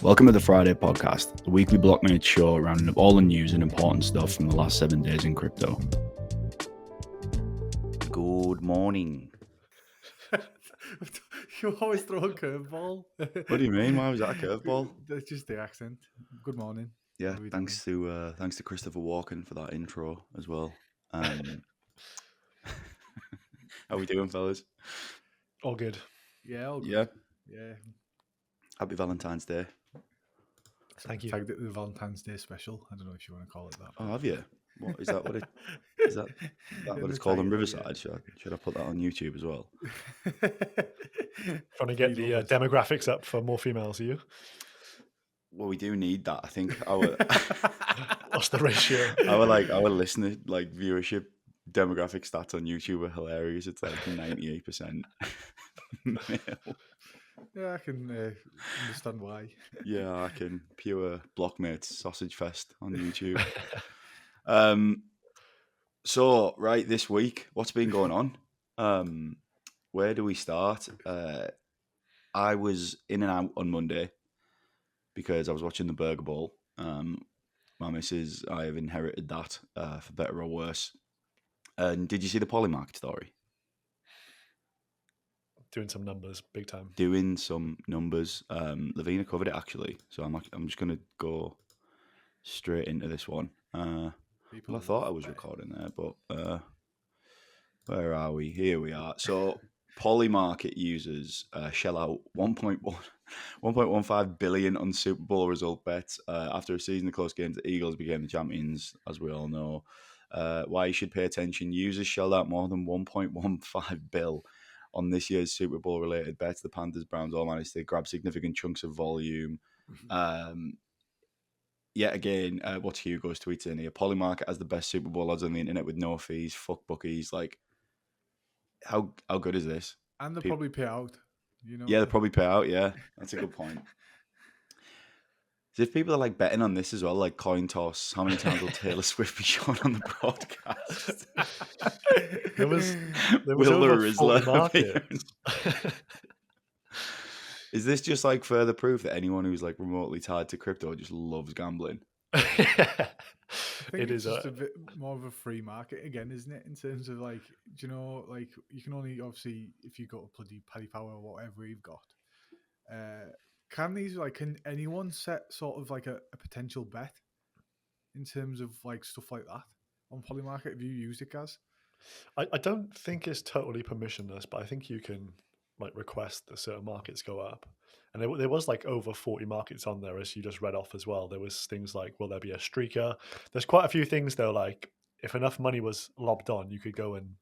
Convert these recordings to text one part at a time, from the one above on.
Welcome to the Friday podcast, the weekly blockmates show rounding up all the news and important stuff from the last 7 days in crypto. Good morning. You always throw a curveball. What do you mean? Why was that a curveball? That's just the accent. Good morning. Yeah, thanks to Christopher Walken for that intro as well. How we doing, fellas? All good. Yeah, all good. Yeah. Happy Valentine's Day. Thank you. Tagged it the Valentine's Day special. I don't know if you want to call it that. Oh, have you? What is that? What it is that? What it's called in Riverside? Yeah. Should I put that on YouTube as well? Trying to get the demographics up for more females, are you? Well, we do need that. I think What's the ratio? Our listener viewership demographic stats on YouTube are hilarious. It's like 98% male. Yeah, I can understand why. Yeah, I can. Pure blockmates sausage fest on YouTube. So right, this week, what's been going on? Where do we start? I was in and out on Monday because I was watching the Burger Bowl. My missus, I have inherited that for better or worse. And did you see the Polymarket story? Doing some numbers, big time. Doing some numbers. Lavina covered it actually, so I'm just gonna go straight into this one. Well, I thought I was recording there, but where are we? Here we are. So Polymarket users shell out 1.15 billion on Super Bowl result bets after a season of close games. The Eagles became the champions, as we all know. Why you should pay attention: users shelled out more than 1.15 bill on this year's Super Bowl related bets. The Panthers, Browns all managed to grab significant chunks of volume. Yet again, what's Hugo's tweets in here? Polymarket has the best Super Bowl odds on the internet with no fees. Fuck bookies. Like, how good is this? And they'll probably pay out. You know? Yeah, they'll probably pay out. Yeah, that's a good point. So if people are like betting on this as well, like coin toss, how many times will Taylor Swift be shown on the broadcast? there was Will the over Rizzler 40 markets. Is this just like further proof that anyone who's like remotely tied to crypto just loves gambling? I think it's just a bit more of a free market again, isn't it? In terms of like, do you know, like you can only obviously if you got a bloody Paddy Power or whatever you've got. Can anyone set sort of like a potential bet in terms of like stuff like that on Polymarket? Have you used it, Gaz? I don't think it's totally permissionless, but I think you can like request that certain markets go up. And there was like over 40 markets on there, as you just read off as well. There was things like, will there be a streaker? There's quite a few things though, like if enough money was lobbed on, you could go and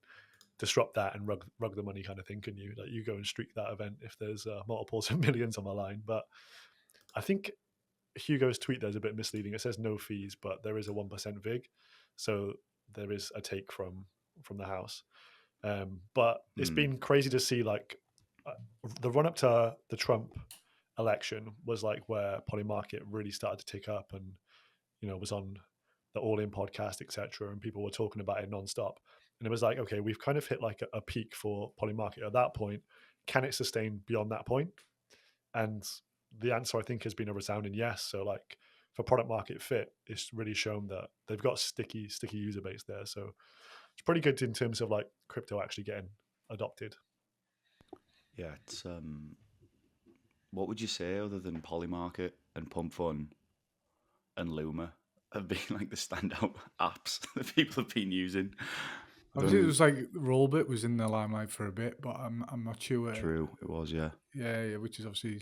disrupt that and rug the money kind of thing, can you? Like you go and streak that event if there's multiples of millions on the line. But I think Hugo's tweet there's a bit misleading. It says no fees, but there is a 1% VIG. So there is a take from the house. But it's been crazy to see like the run up to the Trump election was like where Polymarket really started to tick up and, you know, was on the All In podcast, etc. And people were talking about it nonstop. And it was like, okay, we've kind of hit like a peak for Polymarket at that point. Can it sustain beyond that point? And the answer, I think, has been a resounding yes. So like for product market fit, it's really shown that they've got sticky user base there. So it's pretty good in terms of like crypto actually getting adopted. Yeah, it's what would you say other than Polymarket and Pump Fun and Luma have been like the standout apps that people have been using? Obviously, it was like Rollbit was in the limelight for a bit, but I'm not sure. True, it was, yeah. Yeah, which is obviously,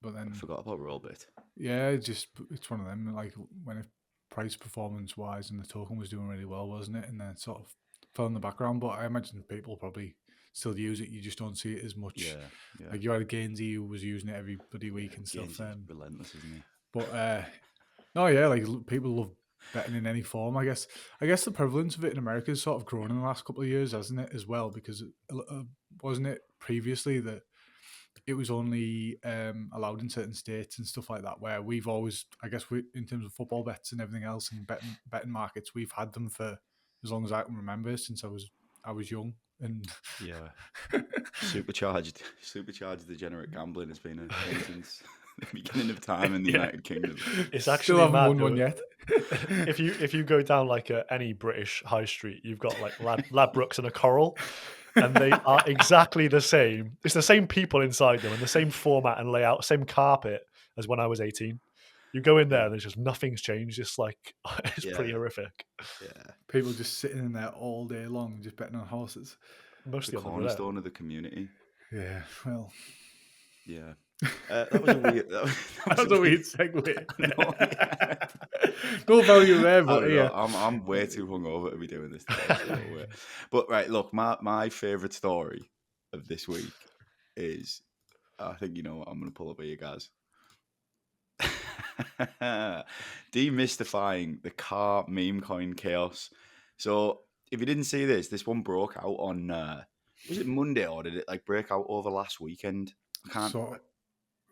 but then I forgot about Rollbit. Yeah, it's one of them. Like when it price performance wise, and the token was doing really well, wasn't it? And then it sort of fell in the background. But I imagine people probably still use it. You just don't see it as much. Yeah. Like you had Gainsey who was using it every bloody week and stuff. Gainsey's relentless, isn't he? But no, yeah, like people love betting in any form. I guess the prevalence of it in America has sort of grown in the last couple of years, hasn't it? As well, because wasn't it previously that it was only allowed in certain states and stuff like that, where we've always, I guess, in terms of football bets and everything else and betting markets, we've had them for as long as I can remember, since I was young. And yeah, supercharged degenerate gambling has been a thing the beginning of time in the United Kingdom. It's Still actually haven't mad, won though. one yet. If you go down like any British high street, you've got like Ladbrokes and a Coral, and they are exactly the same. It's the same people inside them and the same format and layout, same carpet as when I was 18. You go in there and there's just nothing's changed. It's like it's pretty horrific. Yeah, People just sitting in there all day long, just betting on horses. Mostly the on the cornerstone of the community. Yeah, well, Yeah, that was a weird. That was a weird segue. No, yeah. No value there, I but don't yeah. know, I'm way too hungover to be doing this today. So, but right, look, my favourite story of this week is, I think you know what I'm going to pull up here, guys. Demystifying the car meme coin chaos. So if you didn't see this one broke out on was it Monday, or did it like break out over last weekend? I can't, So,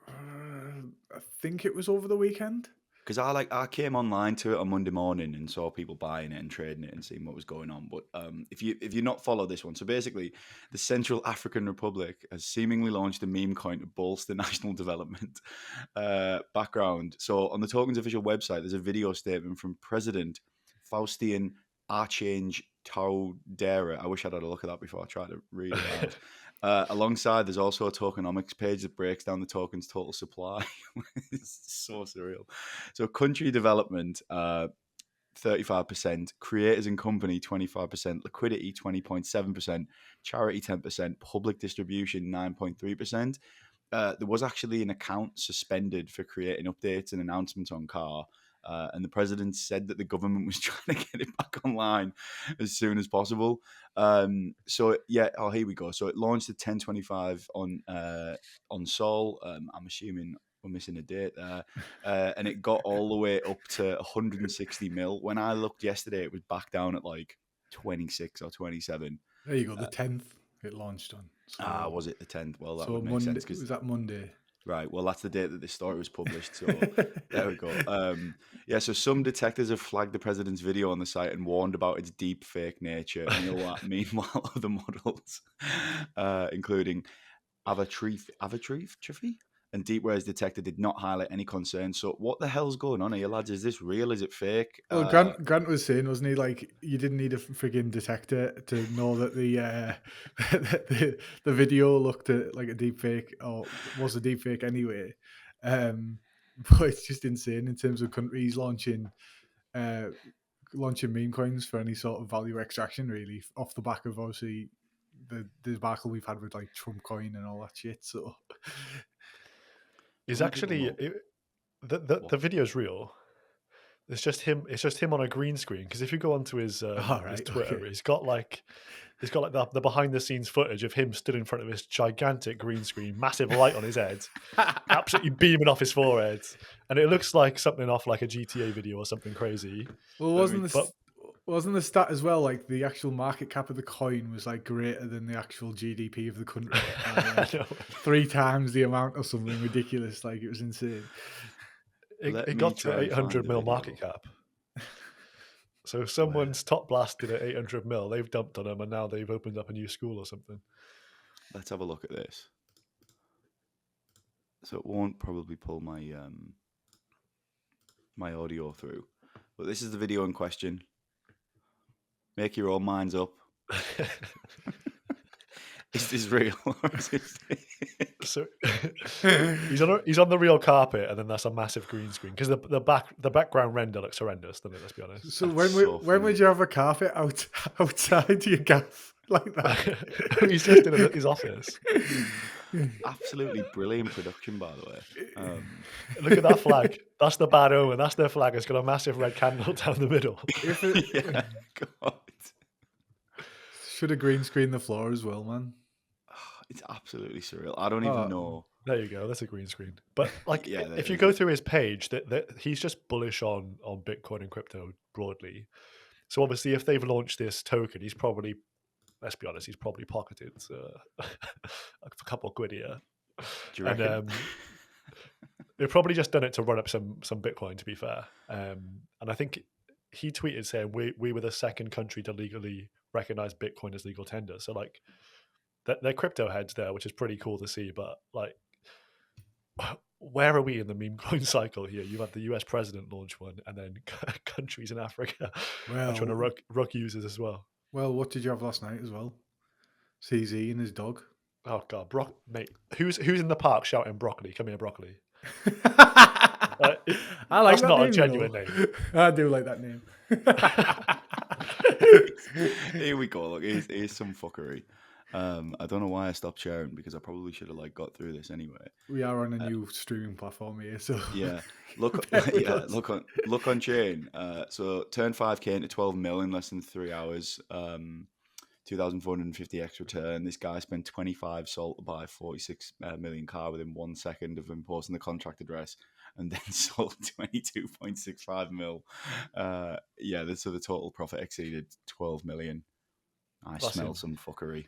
I think it was over the weekend. because I came online to it on Monday morning and saw people buying it and trading it and seeing what was going on. But if you not follow this one, so basically the Central African Republic has seemingly launched a meme coin to bolster national development. Background: so on the token's official website, there's a video statement from President Faustin Archange Taudera. I wish I'd had a look at that before I tried to read it out. Alongside, there's also a tokenomics page that breaks down the token's total supply. It's so surreal. So country development, 35%, creators and company, 25%, liquidity, 20.7%, charity, 10%, public distribution, 9.3%. There was actually an account suspended for creating updates and announcements on car. And the president said that the government was trying to get it back online as soon as possible. So yeah, here we go. So it launched at 10:25 on Sol. I'm assuming we're missing a date there, and it got all the way up to 160 mil. When I looked yesterday, it was back down at like 26 or 27. There you go. The 10th it launched on. So, Was it the 10th? Well, that so would make Monday, sense. 'Cause was that Monday? right, well, that's the date that this story was published. So there we go. Yeah, so some detectives have flagged the president's video on the site and warned about its deep fake nature. Meanwhile, other models, including Avatrifi and Deepware's detector, did not highlight any concerns. So what the hell's going on here, lads? Is this real? Is it fake? Well, Grant was saying, wasn't he, like, you didn't need a frigging detector to know that the video looked like a deep fake, or was a deep fake anyway. But it's just insane in terms of countries launching meme coins for any sort of value extraction, really, off the back of obviously the debacle we've had with like Trump coin and all that shit. So Is actually the video's real. It's just him on a green screen. Because if you go onto his Twitter, okay. he's got like the behind the scenes footage of him stood in front of this gigantic green screen, massive light on his head, absolutely beaming off his forehead, and it looks like something off like a GTA video or something crazy. Well, wasn't the stat as well, like the actual market cap of the coin was like greater than the actual GDP of the country, like 3 times the amount or something ridiculous? Like, it was insane. It got to 800 mil market cap. So someone's top blasted at 800 mil. They've dumped on them, and now they've opened up a new school or something. Let's have a look at this. So it won't probably pull my my audio through, but this is the video in question. Make your own minds up. Is this real? Or is this So he's on the real carpet, and then that's a massive green screen because the background render looks horrendous, doesn't it? Let's be honest. So when would you have a carpet outside your gaff like that? He's just in his office. Absolutely brilliant production, by the way. Look at that flag. That's the bad omen. That's their flag. It's got a massive red candle down the middle. Yeah, God. Should have green screen the floor as well, man. It's absolutely surreal. I don't even know. There you go. That's a green screen. But like, Yeah, if you go through his page, that he's just bullish on Bitcoin and crypto broadly. So obviously, if they've launched this token, he's probably, let's be honest, he's probably pocketed a couple of quid here. Do you reckon? And they've probably just done it to run up some Bitcoin, to be fair. And I think he tweeted saying we were the second country to legally recognize Bitcoin as legal tender. So like, they're crypto heads there, which is pretty cool to see. But like, where are we in the meme coin cycle here? You've had the US president launch one, and then countries in Africa are trying to ruck users as well. Well, what did you have last night as well? CZ and his dog. Oh god, mate, who's in the park shouting broccoli? Come here, broccoli. I like that's that not name, a genuine name. I do like that name. Here we go. Look, here's some fuckery. I don't know why I stopped sharing because I probably should have got through this anyway. We are on a new streaming platform here, so yeah. Look on chain. So turned 5k into 12 mil in less than 3 hours. 2,450x return. This guy spent 25 salt to buy 46 million car within 1 second of him posting the contract address, and then sold 22.65 mil. So the total profit exceeded 12 million. I smell some fuckery.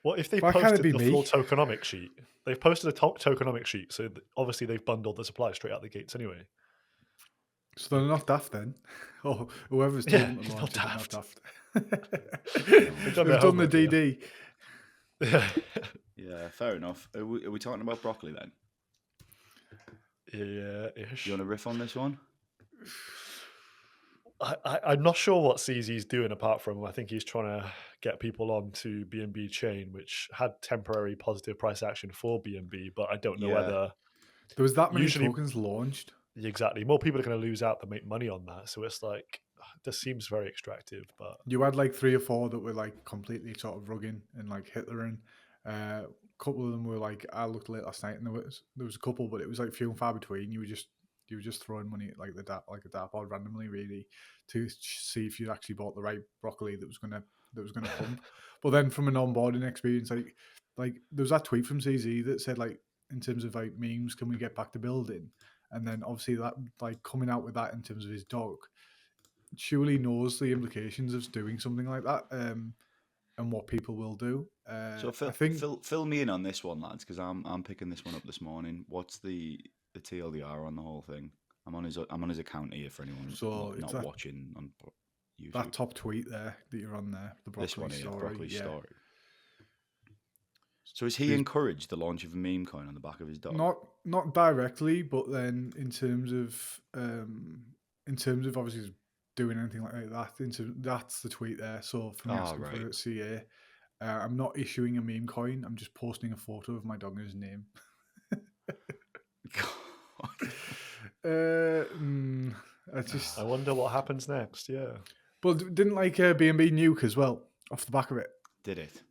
Well, if they posted the full tokenomic sheet, they've posted a tokenomic sheet, so obviously they've bundled the supply straight out the gates anyway. So they're not daft then, or whoever's told them to launch not it, not daft. They've done the DD. Yeah, fair enough. Are we talking about broccoli then? Yeah, ish. You want to riff on this one? I'm not sure what CZ's doing apart from I think he's trying to get people on to BNB chain, which had temporary positive price action for BNB, but I don't know whether there was that many tokens launched. Exactly. More people are going to lose out than make money on that. So it's this seems very extractive. But you had 3 or 4 that were completely sort of rugging and Hitlerin. A couple of them were I looked late last night and there was a couple, but it was few and far between. You were just throwing money at a dart board randomly, really, to see if you actually bought the right broccoli that was gonna pump. But then from an onboarding experience, there was that tweet from CZ that said in terms of memes, can we get back to building? And then obviously that coming out with that in terms of his dog, surely knows the implications of doing something like that, and what people will do. So fill me in on this one, lads, because I'm picking this one up this morning. What's the TLDR on the whole thing? I'm on his account here for anyone not watching on YouTube. That top tweet there that you're on there, the broccoli this one here, story. Broccoli story. So has he encouraged the launch of a meme coin on the back of his dog? Not directly, but then in terms of obviously doing anything like that, that's the tweet there. So for me asking for CA, I'm not issuing a meme coin. I'm just posting a photo of my dog and his name. I wonder what happens next. Yeah, but didn't BNB nuke as well off the back of it? Did it?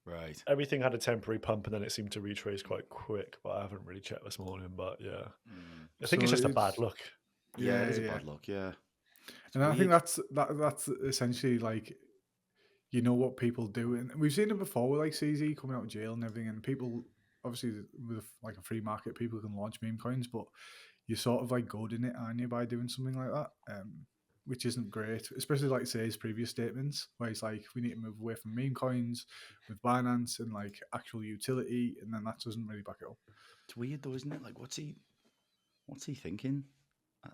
Right. Everything had a temporary pump and then it seemed to retrace quite quick, but I haven't really checked this morning. But yeah, I think it's just a bad look. Yeah, it is a bad look. Yeah, and I think that's essentially what people do, and we've seen it before with CZ coming out of jail and everything, and people obviously with a free market, people can launch meme coins, but you sort of goading it, aren't you, by doing something like that, which isn't great, especially say his previous statements where he's we need to move away from meme coins with Binance and actual utility, and then that doesn't really back it up. It's weird though, isn't it? What's he thinking?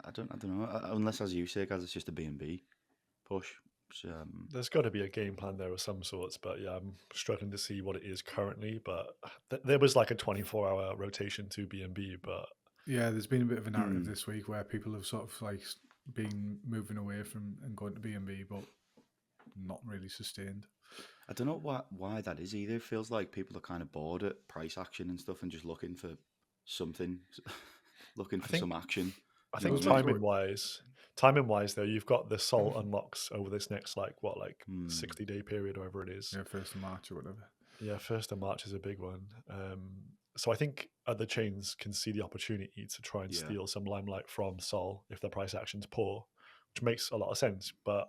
I don't know. Unless, as you say, guys, it's just a BNB push. There's got to be a game plan there of some sorts, but yeah, I'm struggling to see what it is currently. But there was a 24-hour rotation to BNB, but yeah, there's been a bit of a narrative this week where people have sort of been moving away from and going to BNB, but not really sustained. I don't know why that is either. It feels like people are kind of bored at price action and stuff and just looking for something, some action. I think timing wise though, you've got the Sol unlocks over this next 60-day period, or whatever it is. Yeah, 1st of March or whatever. Yeah, 1st of March is a big one. So I think other chains can see the opportunity to try and steal some limelight from Sol if the price action's poor, which makes a lot of sense. But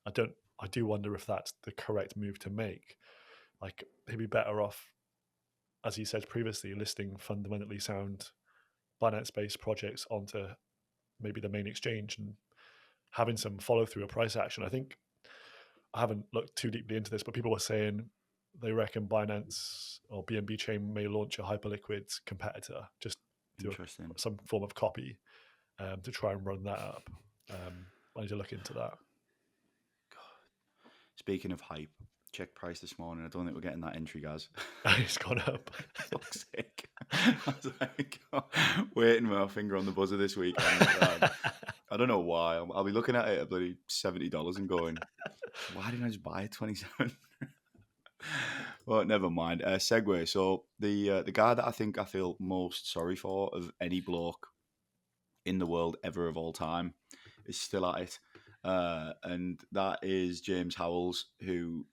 I do wonder if that's the correct move to make. He'd be better off, as he said previously, listing fundamentally sound Binance-based projects onto maybe the main exchange and having some follow through a price action. I think I haven't looked too deeply into this, but people were saying they reckon Binance or BNB chain may launch a hyperliquid competitor, just do some form of copy to try and run that up. I need to look into that. God. Speaking of hype, check price this morning. I don't think we're getting that entry, guys. It's gone up. Fuck's sake. I was like, waiting with my finger on the buzzer this week. And, I don't know why. I'll be looking at it at bloody $70 and going, why didn't I just buy it 27? Well, never mind. Segue. So the guy that I feel most sorry for of any bloke in the world ever of all time is still at it, and that is James Howells, who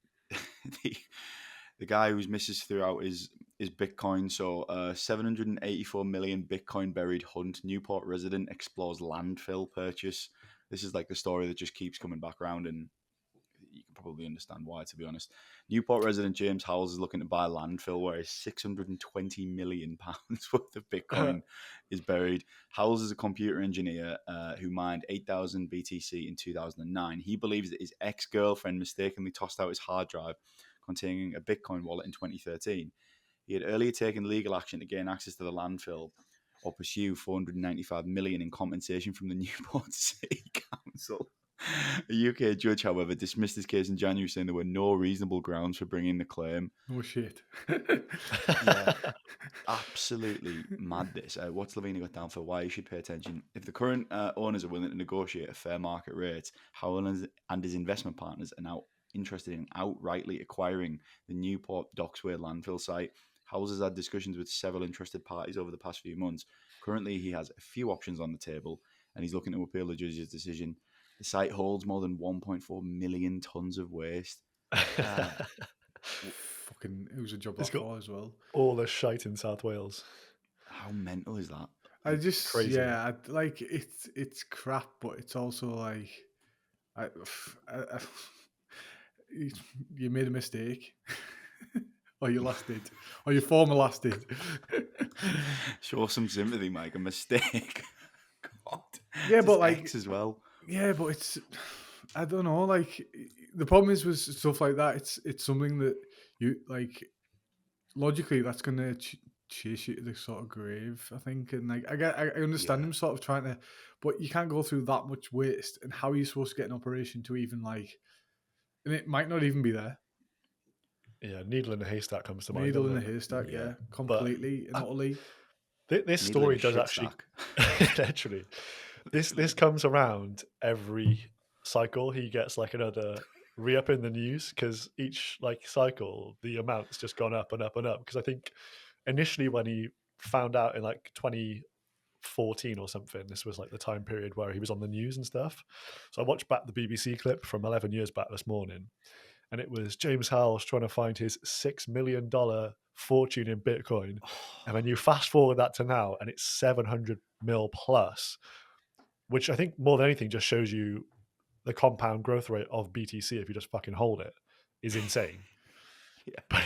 the guy whose misses throughout his Bitcoin. So 784 million Bitcoin buried hunt. Newport resident explores landfill purchase. This is like the story that just keeps coming back around, and you can probably understand why, to be honest. Newport resident James Howells is looking to buy landfill where his £620 million worth of Bitcoin is buried. Howells is a computer engineer who mined 8,000 BTC in 2009. He believes that his ex-girlfriend mistakenly tossed out his hard drive containing a Bitcoin wallet in 2013. He had earlier taken legal action to gain access to the landfill or pursue 495 million in compensation from the Newport City Council. A UK judge, however, dismissed his case in January, saying there were no reasonable grounds for bringing the claim. Oh, shit. Yeah, absolutely mad this. What's Lavina got down for why you should pay attention? If the current owners are willing to negotiate a fair market rate, Howell and his investment partners are now interested in outrightly acquiring the Newport Docksway landfill site. Howells has had discussions with several interested parties over the past few months. Currently, he has a few options on the table, and he's looking to appeal the judge's decision. The site holds more than 1.4 million tons of waste. Fucking, it was a job It's offer as well. All the shite in South Wales. How mental is that? I just, crazy. yeah, like it's crap, but it's also like, you made a mistake, or you last did, or your former last did. Show some sympathy, Mike. A mistake. God. Yeah, It's but his like, ex as well. yeah, but it's, I don't know. Like, the problem is with stuff like that. It's something that you like. Logically, that's gonna chase you to the sort of grave, I think. And like, I understand him sort of trying to, but you can't go through that much waste. And how are you supposed to get an operation to even like, and it might not even be there. Yeah, needle in a haystack comes to mind. Needle in doesn't a it? haystack, Yeah. yeah, completely and utterly. This Needle in story a does shit actually sack. literally. This comes around every cycle. He gets like another re-up in the news because each like cycle the amount's just gone up and up and up. Because I think initially when he found out in like 2014 or something, this was like the time period where he was on the news and stuff. So I watched back the BBC clip from 11 years back this morning, and it was James Howells trying to find his $6 million fortune in Bitcoin. And then you fast forward that to now, and it's 700 mil plus, which I think more than anything just shows you the compound growth rate of BTC if you just fucking hold it is insane. Yeah. But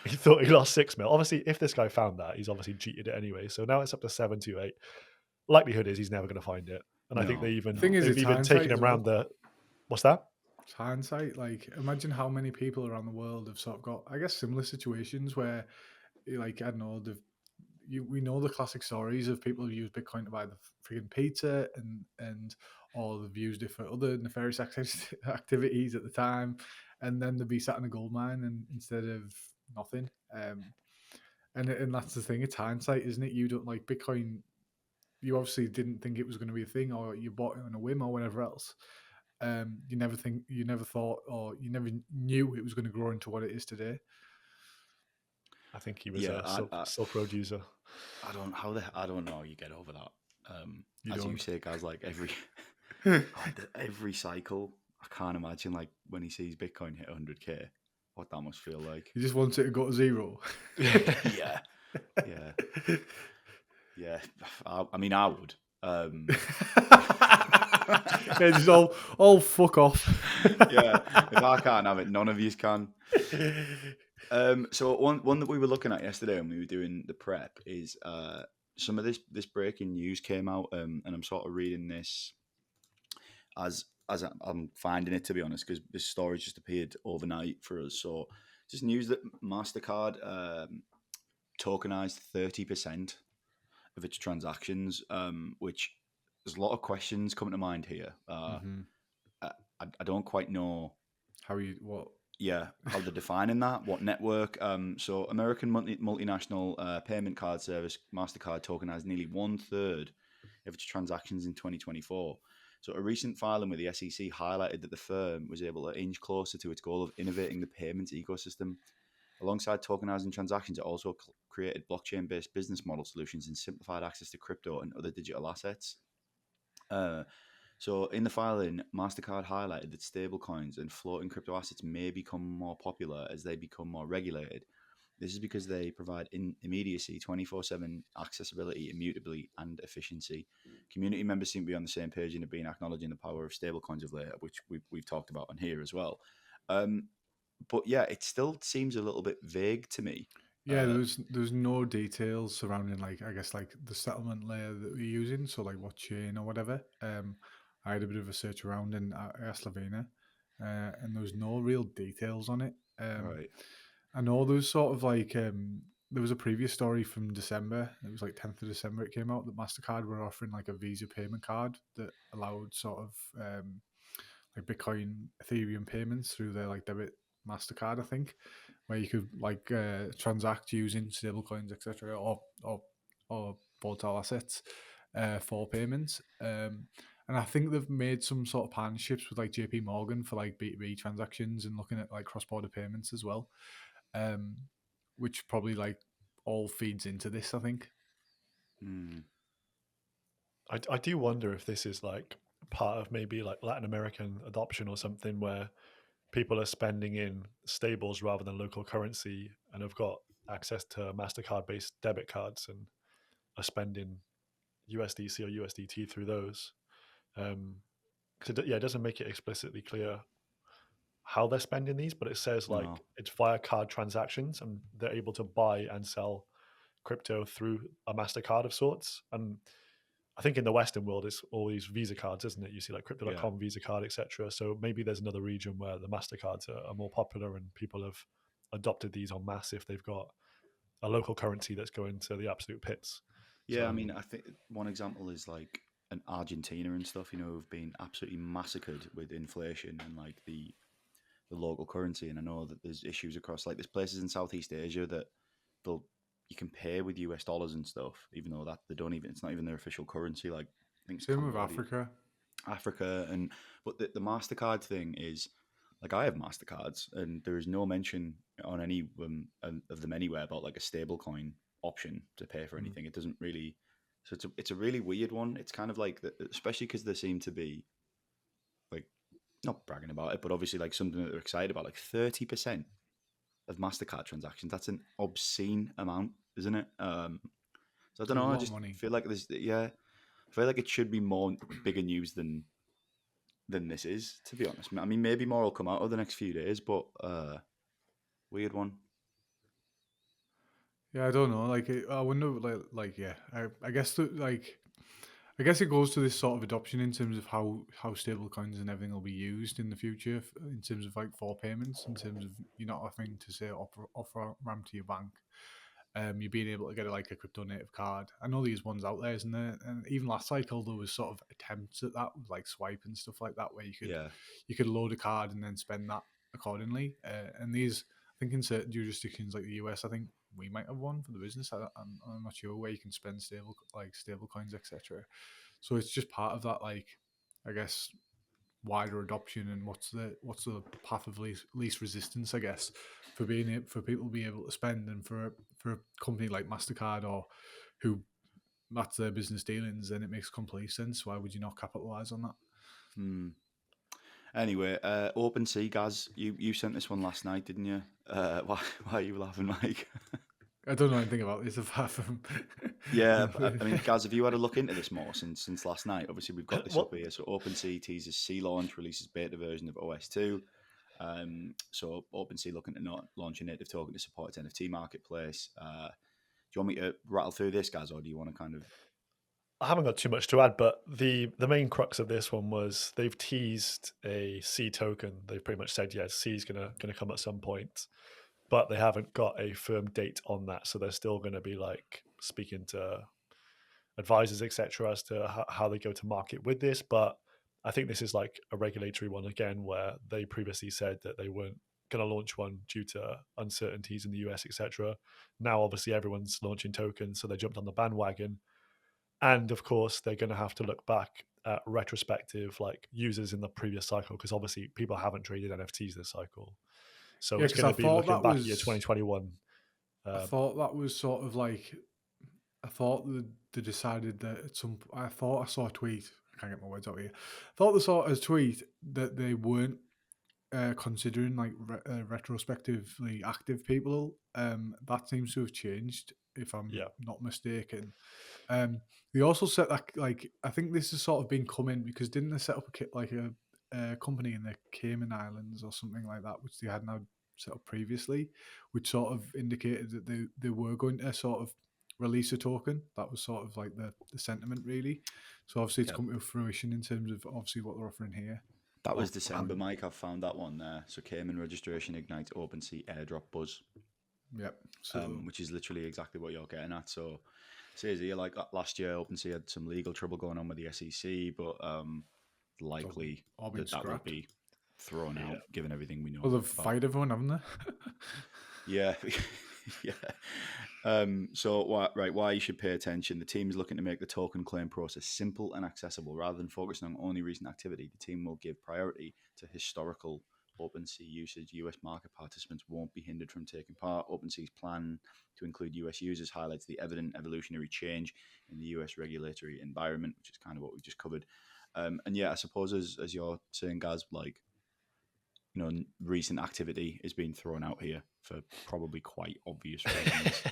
he thought he lost 6 mil. Obviously, if this guy found that, he's obviously cheated it anyway. So now it's up to 728. Likelihood is he's never going to find it. And I think No. Thing is, they've it's even taken hindsight him as around well. the. What's that? It's hindsight. Like, imagine how many people around the world have sort of got, I guess, similar situations where, like, I don't know, we know the classic stories of people who use Bitcoin to buy the freaking pizza and or they've used it for other nefarious activities at the time, and then they'd be sat in a gold mine and instead of nothing. And that's the thing. It's hindsight, isn't it? You don't like Bitcoin. You obviously didn't think it was going to be a thing, or you bought it on a whim, or whatever else. You never thought, or you never knew it was going to grow into what it is today. I think he was a Silk Road user. I don't know how you get over that. You say, guys, like every cycle, I can't imagine like when he sees Bitcoin hit 100k, what that must feel like. He just wants it to go to zero. yeah. I mean, I would. Yeah, just all fuck off. Yeah, if I can't have it, none of you can. So one that we were looking at yesterday when we were doing the prep is some of this breaking news came out, and I'm sort of reading this as I'm finding it, to be honest, because this story just appeared overnight for us. So just news that Mastercard tokenized 30% of its transactions, which there's a lot of questions coming to mind here. I don't quite know how you what Yeah, how they're defining that, what network. So American multinational payment card service Mastercard tokenized nearly 1/3 of its transactions in 2024. So a recent filing with the SEC highlighted that the firm was able to inch closer to its goal of innovating the payments ecosystem. Alongside tokenizing transactions, it also created blockchain-based business model solutions and simplified access to crypto and other digital assets. Uh, so in the filing, MasterCard highlighted that stablecoins and floating crypto assets may become more popular as they become more regulated. This is because they provide immediacy, 24/7 accessibility, immutability, and efficiency. Community members seem to be on the same page and have been acknowledging the power of stablecoins of late, which we've talked about on here as well. But yeah, it still seems a little bit vague to me. Yeah, there's no details surrounding like I guess like the settlement layer that we're using, so like what chain or whatever. I had a bit of a search around and I asked Lavina, and there was no real details on it. Right. I know there was sort of like there was a previous story from December. It was like 10th of December. It came out that Mastercard were offering like a Visa payment card that allowed sort of like Bitcoin, Ethereum payments through their like debit Mastercard, I think, where you could like transact using stablecoins, etc., or volatile assets for payments. And I think they've made some sort of partnerships with like JP Morgan for like B2B transactions and looking at like cross border payments as well, which probably like all feeds into this, I think. I do wonder if this is like part of maybe like Latin American adoption or something where people are spending in stables rather than local currency and have got access to MasterCard based debit cards and are spending USDC or USDT through those. It doesn't make it explicitly clear how they're spending these, but it says like No. it's via card transactions and they're able to buy and sell crypto through a MasterCard of sorts. And I think in the Western world, it's all these Visa cards, isn't it? You see like crypto.com, Visa card, etc. So maybe there's another region where the MasterCards are more popular and people have adopted these en masse if they've got a local currency that's going to the absolute pits. Yeah, So, I mean, I think one example is like an Argentina and stuff, who've been absolutely massacred with inflation and like the local currency. And I know that there's issues across like there's places in Southeast Asia that you can pay with US dollars and stuff, even though that it's not even their official currency. Like I think it's Same with Cambodia. Africa, but the Mastercard thing is like I have Mastercards, and there is no mention on any of them anywhere about like a stable coin option to pay for anything. It doesn't really, so it's a really weird one. It's kind of like especially because they seem to be like not bragging about it, but obviously like something that they're excited about. Like 30% of Mastercard transactions. That's an obscene amount, isn't it? So I don't know. I just feel like I feel like it should be more bigger news than this is, to be honest. I mean, maybe more will come out over the next few days, but weird one. Yeah, I don't know. Like, I wonder. Yeah. I guess I guess it goes to this sort of adoption in terms of how stable coins and everything will be used in the future, in terms of like for payments, in terms of you're not having to say offer ramp to your bank. You're being able to get like a crypto native card. I know these ones out there, isn't there? And even last cycle there was sort of attempts at that with like swipe and stuff like that, where you could load a card and then spend that accordingly. And these, I think in certain jurisdictions like the US, I think we might have one for the business. I'm not sure where you can spend stable coins, etc. So it's just part of that, like, I guess, wider adoption and what's the path of least resistance, I guess, for people to be able to spend, and for a company like Mastercard or who that's their business dealings, then it makes complete sense. Why would you not capitalize on that? Anyway, OpenSea, Gaz, you sent this one last night, didn't you? Why are you laughing, Mike? I don't know anything about this apart from yeah. I mean, Gaz, have you had a look into this more since last night? Obviously, we've got this up here. So OpenSea teases C launch, releases beta version of OS2. So OpenSea looking to launch a native token to support its NFT marketplace. Do you want me to rattle through this, Gaz, or do you want to kind of? I haven't got too much to add, but the main crux of this one was they've teased a C token. They've pretty much said, yes, C is gonna come at some point, but they haven't got a firm date on that. So they're still going to be like speaking to advisors, etc., as to how they go to market with this. But I think this is like a regulatory one again, where they previously said that they weren't going to launch one due to uncertainties in the US, etc. Now, obviously, everyone's launching tokens, so they jumped on the bandwagon. And of course, they're going to have to look back at retrospective like users in the previous cycle, because obviously people haven't traded NFTs this cycle. So it's going to be looking back at year 2021. I thought that was sort of like, I thought they decided that at some. I thought I saw a tweet. I can't get my words out here. I thought they saw a tweet that they weren't considering like retrospectively active people. That seems to have changed, if I'm not mistaken. They also set that, like, I think this has sort of been coming because didn't they set up a company in the Cayman Islands or something like that, which they had now set up previously, which sort of indicated that they were going to sort of release a token. That was sort of like the sentiment, really. So obviously it's come to fruition in terms of obviously what they're offering here. That was December, Mike. I've found that one there. So Cayman registration ignites OpenSea airdrop buzz. Yep. So, which is literally exactly what you're getting at. So says here, like last year, OpenSea had some legal trouble going on with the SEC, but likely that will be thrown out, given everything we know. Well, they've fired everyone, haven't they? Yeah. So why you should pay attention. The team is looking to make the token claim process simple and accessible rather than focusing on only recent activity. The team will give priority to historical OpenSea usage. US market participants won't be hindered from taking part. OpenSea's plan to include US users highlights the evident evolutionary change in the US regulatory environment, which is kind of what we just covered. And yeah, I suppose as you're saying, Gaz, like, you know, recent activity is being thrown out here for probably quite obvious reasons.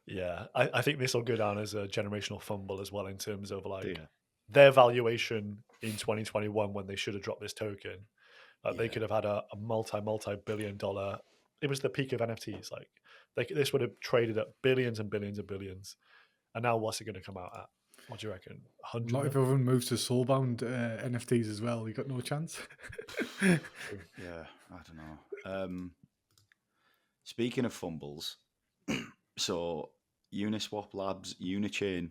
Yeah, I think this will go down as a generational fumble as well, in terms of like their valuation in 2021 when they should have dropped this token. They could have had a multi-billion dollar. It was the peak of NFTs. Like this would have traded at billions and billions and billions. And now what's it going to come out at? What do you reckon? 100? Not if everyone moves to soulbound NFTs as well. You got no chance. Yeah, I don't know. Speaking of fumbles, so Uniswap Labs Unichain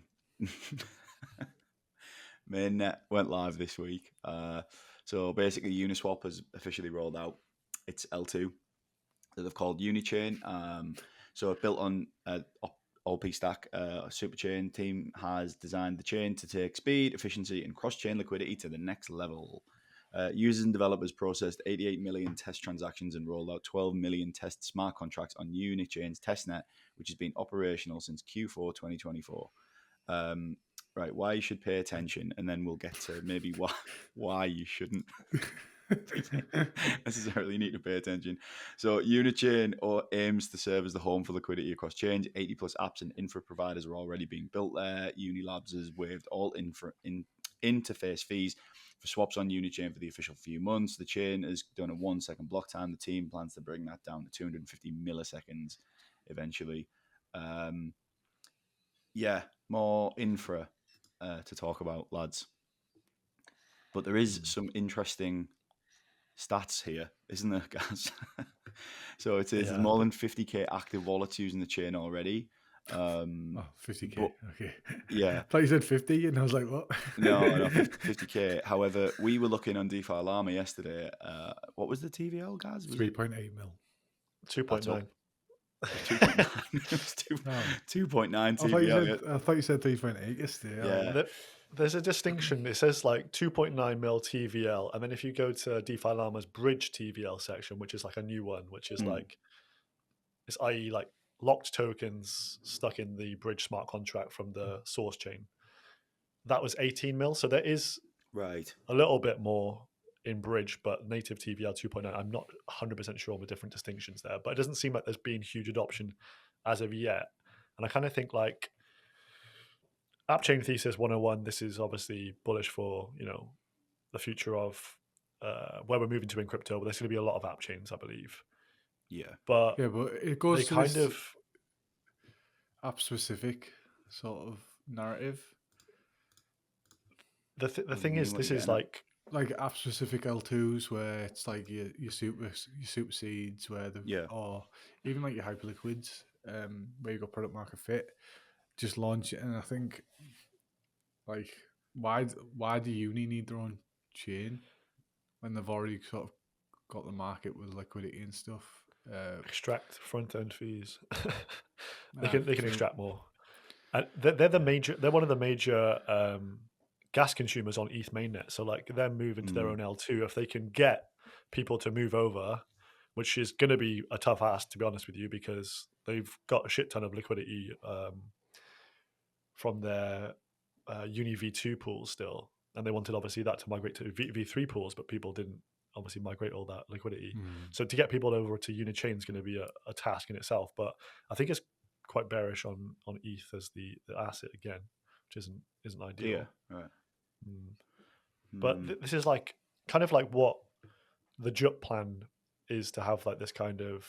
mainnet went live this week. So basically, Uniswap has officially rolled out its L2 that they've called Unichain. So built on OP Stack, Superchain team has designed the chain to take speed, efficiency, and cross-chain liquidity to the next level. Users and developers processed 88 million test transactions and rolled out 12 million test smart contracts on Unichain's testnet, which has been operational since Q4 2024. Right, why you should pay attention, and then we'll get to maybe why you shouldn't necessarily need to pay attention. So Unichain aims to serve as the home for liquidity across chains. 80 plus apps and infra providers are already being built there. Unilabs has waived all interface fees for swaps on Unichain for the official few months. The chain has done a 1 second block time. The team plans to bring that down to 250 milliseconds eventually. More infra to talk about, lads. But there is some interesting stats here, isn't there, guys? So it is more than 50k active wallets using the chain already. 50k. Okay. Yeah. I thought you said 50, and I was like, what? No, 50k. However, we were looking on DeFi Llama yesterday. What was the TVL, guys? 3.8 mil. 2.9. 2.9 TVL. I thought you said 3.8 yesterday. Yeah. There's a distinction. It says like 2.9 mil TVL, and then if you go to DeFi Llama's bridge TVL section, which is like a new one, which is like, it's i.e. like locked tokens stuck in the bridge smart contract from the source chain. That was 18 mil. So there is a little bit more in bridge, but native TVL 2.9. I'm not 100% sure on the different distinctions there, but it doesn't seem like there's been huge adoption as of yet. And I kind of think like App Chain Thesis 101, this is obviously bullish for, you know, the future of where we're moving to in crypto, but there's going to be a lot of app chains, I believe. But it goes to kind of app specific sort of narrative. The thing is, this is like app specific L2s where it's like your super seeds where or even like your hyperliquids where you got product market fit. Just launch it, and I think like why do Uni need their own chain when they've already sort of got the market with liquidity and stuff. Extract front end fees. I they can think- extract more. And they're one of the major gas consumers on ETH mainnet. So like they're moving to their own L2. If they can get people to move over, which is going to be a tough ask, to be honest with you, because they've got a shit ton of liquidity from their Uni V2 pools still, and they wanted obviously that to migrate to V3 pools, but people didn't obviously migrate all that liquidity. So to get people over to Unichain is going to be a task in itself. But I think it's quite bearish on ETH as the asset again, which isn't ideal. Yeah, right. But this is like kind of like what the JUP plan is, to have like this kind of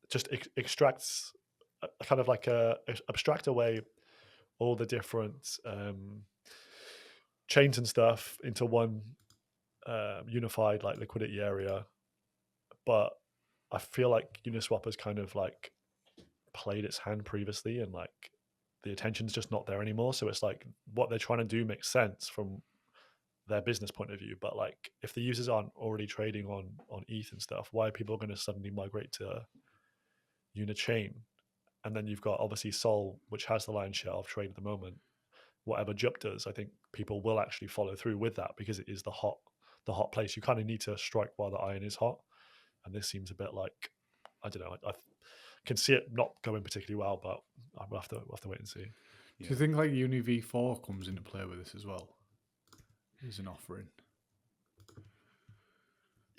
just extracts kind of like abstract away all the different chains and stuff into one unified like liquidity area. But I feel like Uniswap has kind of like played its hand previously, and like the attention's just not there anymore. So it's like what they're trying to do makes sense from their business point of view, but like if the users aren't already trading on ETH and stuff, why are people going to suddenly migrate to Unichain? And then you've got obviously Sol, which has the lion's share of trade at the moment. Whatever JUP does, I think people will actually follow through with that, because it is the hot place. You kind of need to strike while the iron is hot, and this seems a bit like, I don't know, I can see it not going particularly well, but we'll have to wait and see. Do you think like Uni V4 comes into play with this as well? As an offering,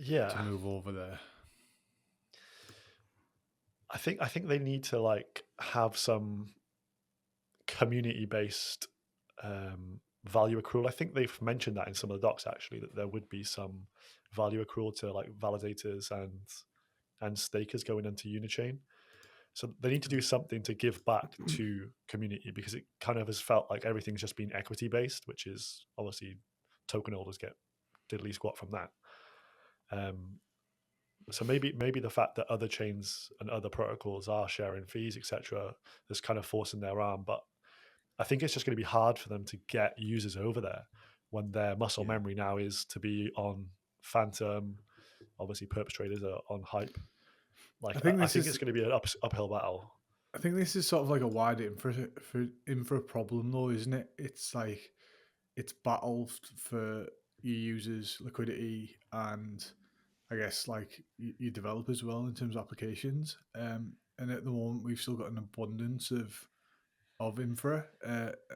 to move over there. I think they need to like have some community based value accrual. I think they've mentioned that in some of the docs actually, that there would be some value accrual to like validators and stakers going into Unichain. So they need to do something to give back to community, because it kind of has felt like everything's just been equity based, which is obviously token holders get diddly squat from that. So maybe the fact that other chains and other protocols are sharing fees, etc., is kind of forcing their arm. But I think it's just going to be hard for them to get users over there when their muscle memory now is to be on Phantom. Obviously, perpetrators are on Hype. Like I think it's going to be an uphill battle. I think this is sort of like a wider infra problem, though, isn't it? It's like it's battled for your users' liquidity and I guess like you develop as well in terms of applications. And at the moment, we've still got an abundance of infra,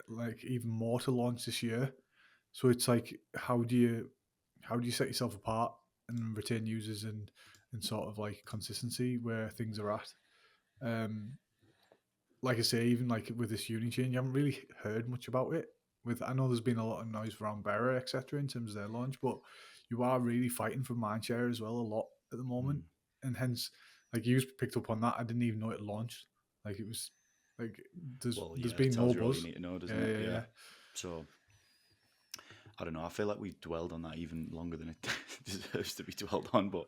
like even more to launch this year. So it's like, how do you set yourself apart and retain users and sort of like consistency where things are at? Like I say, even like with this Unichain, you haven't really heard much about it. I know there's been a lot of noise around Bearer, etc., in terms of their launch, but you are really fighting for mindshare as well a lot at the moment, and hence, like you picked up on that. I didn't even know it launched. Like it was like there's been no buzz. All you need to know, doesn't it? Yeah. So I don't know. I feel like we've dwelled on that even longer than it deserves to be dwelled on, but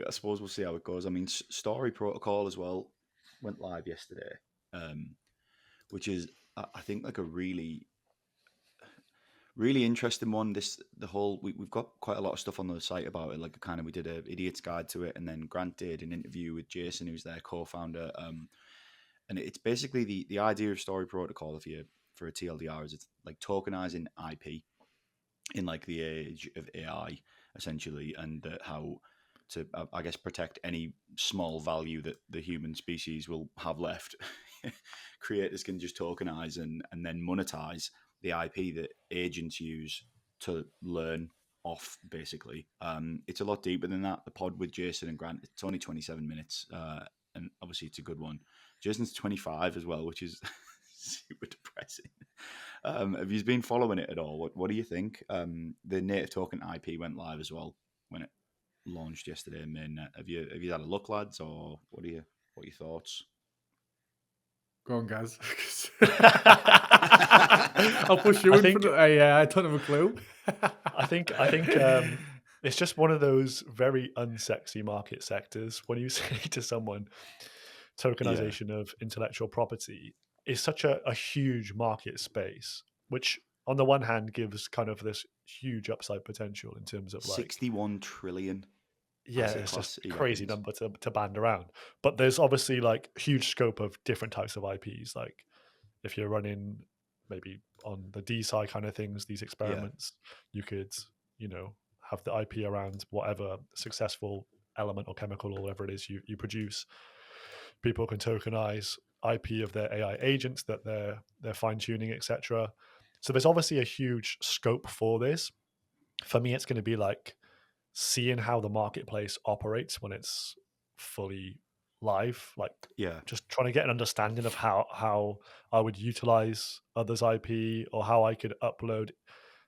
I suppose we'll see how it goes. I mean, Story Protocol as well went live yesterday, which is I think like a really interesting one. We've got quite a lot of stuff on the site about it. Like we did an idiot's guide to it, and then Grant did an interview with Jason, who's their co-founder. And it's basically the idea of Story Protocol, for a TLDR, is it's like tokenizing IP in like the age of AI, essentially, and how to, I guess, protect any small value that the human species will have left. Creators can just tokenize and then monetize the IP that agents use to learn off, basically. It's a lot deeper than that. The pod with Jason and Grant, it's only 27 minutes, and obviously it's a good one. Jason's 25 as well, which is super depressing. Have you been following it at all? What do you think? The native token IP went live as well when it launched yesterday in mainnet. Have you had a look, lads, or what are your thoughts? Go on, guys. I'll push you in for I don't have a clue. I think it's just one of those very unsexy market sectors. When you say to someone, tokenization of intellectual property is such a huge market space, which on the one hand gives kind of this huge upside potential in terms of like 61 trillion. yeah, asset it's class, just he crazy reckons. number to band around. But there's obviously like huge scope of different types of IPs. Like if you're running maybe on the D side kind of things, these experiments, you could, you know, have the IP around whatever successful element or chemical or whatever it is you produce. People can tokenize IP of their AI agents that they're fine tuning, etc. So there's obviously a huge scope for this. For me, it's going to be like seeing how the marketplace operates when it's fully live, like Yeah. just trying to get an understanding of how I would utilize others' IP or how I could upload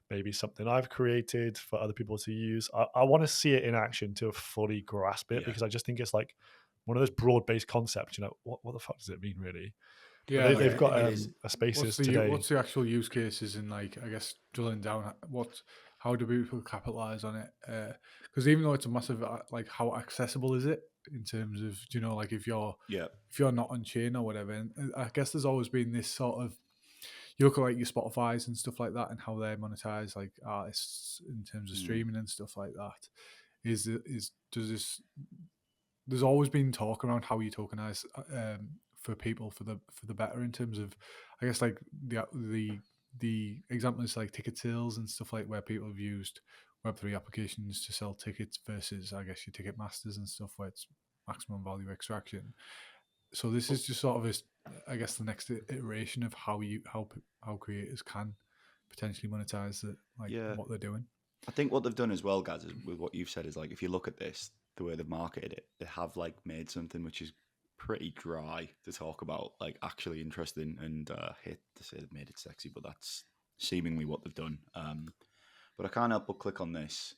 maybe something I've created for other people to use. I want to see it in action to fully grasp it Yeah. because I just think it's like one of those broad-based concepts. You know, what the fuck does it mean really? Yeah, But they've like got it is. a spaces what's today. the actual use cases and like I guess drilling down how do people capitalize on it? Because even though it's a massive like how accessible is it in terms of like if you're not on chain or whatever, and I guess there's always been this sort of you look at like your Spotify's and stuff like that and how they monetize like artists in terms of streaming and stuff like that. There's always been talk around how you tokenize for people for the better in terms of I guess like the example is like ticket sales and stuff like where people have used Web3 applications to sell tickets versus I guess your ticket masters and stuff where it's maximum value extraction. So this is just sort of I guess the next iteration of how creators can potentially monetize it, like what they're doing. I think what they've done as well, guys, is with what you've said is like if you look at this, the way they've marketed it, they have like made something which is pretty dry to talk about, like actually interesting, and hate to say they've made it sexy, but that's seemingly what they've done. But I can't help but click on this.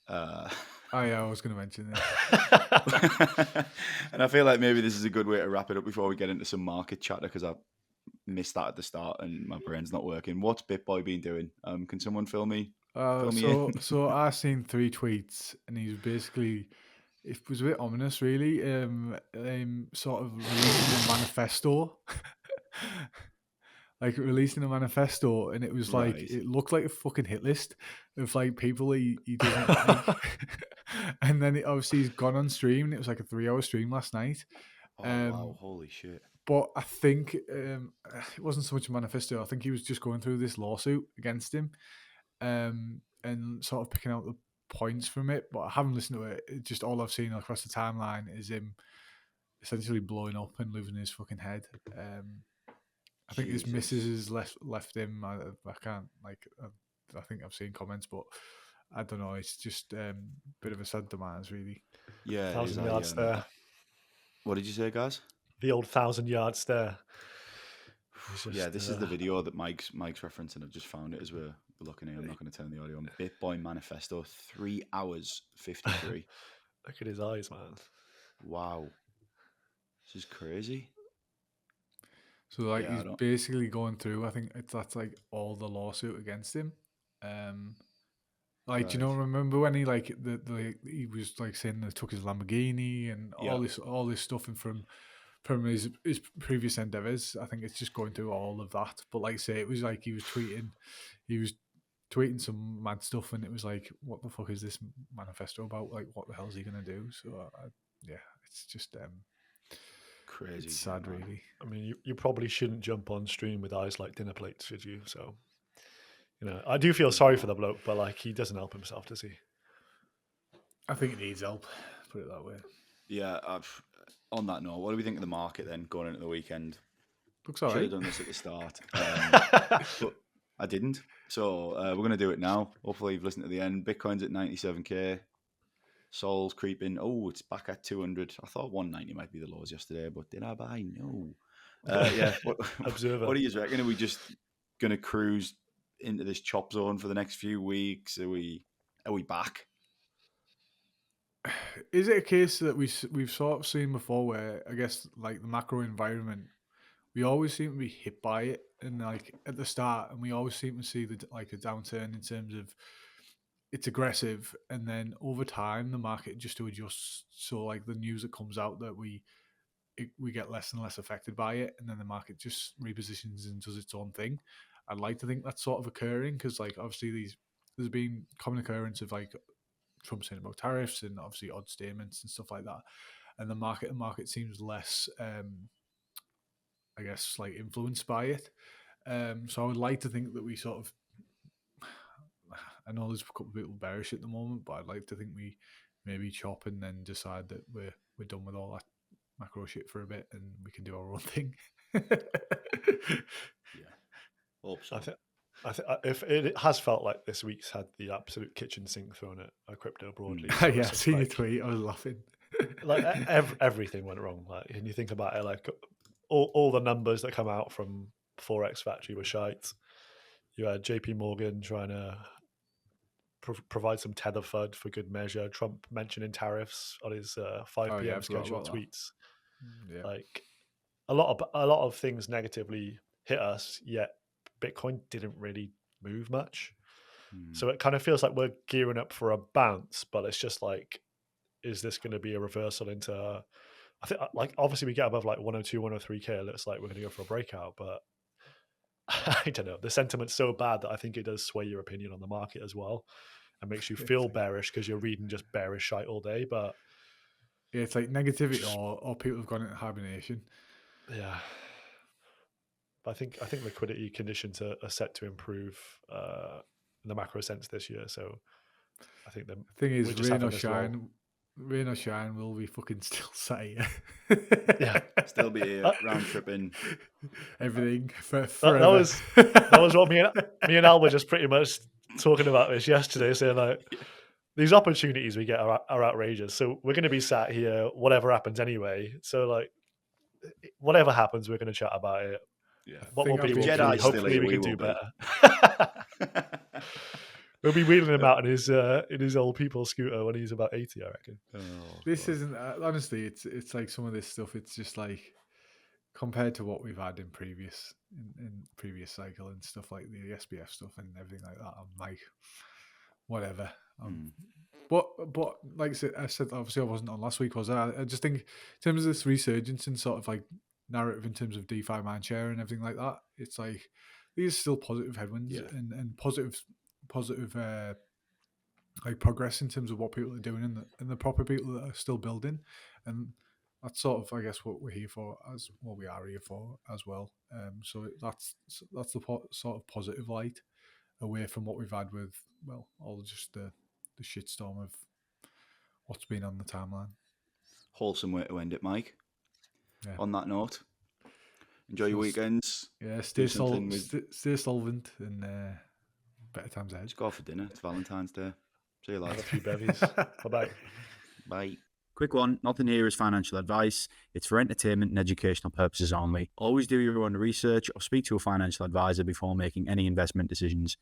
Oh yeah, I was going to mention this. And I feel like maybe this is a good way to wrap it up before we get into some market chatter because I missed that at the start and my brain's not working. What's Bitboy been doing? Can someone fill me? So I seen 3 tweets and he was basically it was a bit ominous really. Sort of releasing a manifesto. Like releasing a manifesto, and it was like Right. it looked like a fucking hit list of like people he doesn't like. And then obviously he's gone on stream, and it was like a 3-hour stream last night. Oh wow! Holy shit! But I think it wasn't so much a manifesto. I think he was just going through this lawsuit against him, and sort of picking out the points from it. But I haven't listened to it. It's just all I've seen across the timeline is him essentially blowing up and losing his fucking head. I think his missus has left him. I can't like. I think I've seen comments, but I don't know. It's just a bit of a sad demise, really. Yeah, 1,000 yards stare. What did you say, guys? The old 1,000-yard stare. Yeah, this is the video that Mike's referencing. I've just found it as we're looking here. I'm not going to turn the audio on. Bitboy manifesto, 3 hours 53. Look at his eyes, man. Wow, this is crazy. So like he's basically going through. I think that's like all the lawsuit against him. Like, do you know? Remember when he like he was like saying they took his Lamborghini and all this stuff, and from his previous endeavors. I think it's just going through all of that. But like I say, it was like he was tweeting some mad stuff, and it was like, what the fuck is this manifesto about? Like, what the hell is he gonna do? So yeah, it's just crazy. It's sad, really. I mean, you probably shouldn't jump on stream with eyes like dinner plates, should you? So, I do feel sorry for the bloke, but like he doesn't help himself, does he? I think he needs help. Put it that way. Yeah. On that note, what do we think of the market then going into the weekend? Looks alright. Should have done this at the start, but I didn't. So we're going to do it now. Hopefully you've listened to the end. Bitcoin's at 97k. Sol's creeping. Oh, it's back at 200. I thought 190 might be the lows yesterday, but did I buy? No. Yeah. Observer. What do you reckon? Are we just going to cruise into this chop zone for the next few weeks? Are we back? Is it a case that we've sort of seen before where I guess like the macro environment, we always seem to be hit by it, and like at the start, and we always seem to see a downturn in terms of it's aggressive, and then over time the market just adjusts. So like the news that comes out that we get less and less affected by it, and then the market just repositions and does its own thing. I'd like to think that's sort of occurring because like obviously there's there's been common occurrence of like Trump saying about tariffs and obviously odd statements and stuff like that, and the market seems less, I guess, like influenced by it. So I would like to think that we sort of, I know there's a couple of people bearish at the moment, but I'd like to think we maybe chop and then decide that we're done with all that macro shit for a bit and we can do our own thing. Hope so. I think if it has felt like this week's had the absolute kitchen sink thrown at crypto broadly. Yeah, I seen your tweet. I was laughing. Like everything went wrong. Like, and you think about it, like all the numbers that come out from Forex Factory were shite. You had JP Morgan trying to provide some tether FUD for good measure. Trump mentioning tariffs on his 5 p.m. scheduled tweets. Yeah. Like a lot of things negatively hit us, yet Bitcoin didn't really move much. So it kind of feels like we're gearing up for a bounce, but it's just like, is this going to be a reversal into? I think, like, obviously we get above like 102, 103k, it looks like we're going to go for a breakout, but I don't know. The sentiment's so bad that I think it does sway your opinion on the market as well, and makes you feel bearish because you're reading just bearish shite all day. But yeah, it's like negativity or people have gone into hibernation. Yeah, but I think liquidity conditions are set to improve in the macro sense this year. So I think the thing is, rain or shine, we'll be fucking still sat here. Yeah, still be here, round tripping, everything forever. That was what me and Al were just pretty much talking about this yesterday, saying like these opportunities we get are outrageous. So we're going to be sat here, whatever happens anyway. So like whatever happens, we're going to chat about it. Yeah, what will be hopefully we can do better. We'll be wheeling him out in his old people scooter when he's about 80, I reckon. This isn't honestly. It's like some of this stuff. It's just like compared to what we've had in previous cycle and stuff like the SBF stuff and everything like that. I'm like, whatever. But like I said, obviously I wasn't on last week, was I? I just think in terms of this resurgence and sort of like narrative in terms of DeFi mindshare and everything like that, it's like these are still positive headwinds and positive like progress in terms of what people are doing and the proper people that are still building, and that's sort of, I guess, what we're here for, as what we are here for as well. So that's the sort of positive light away from what we've had with, well, all just the shitstorm of what's been on the timeline. Wholesome way to end it, Mike. Yeah. On that note, enjoy your weekends. Yeah, stay solvent and better times ahead. Just go for dinner. It's Valentine's Day. See you later. Have a few bevies. Bye-bye. Bye. Quick one, nothing here is financial advice. It's for entertainment and educational purposes only. Always do your own research or speak to a financial advisor before making any investment decisions.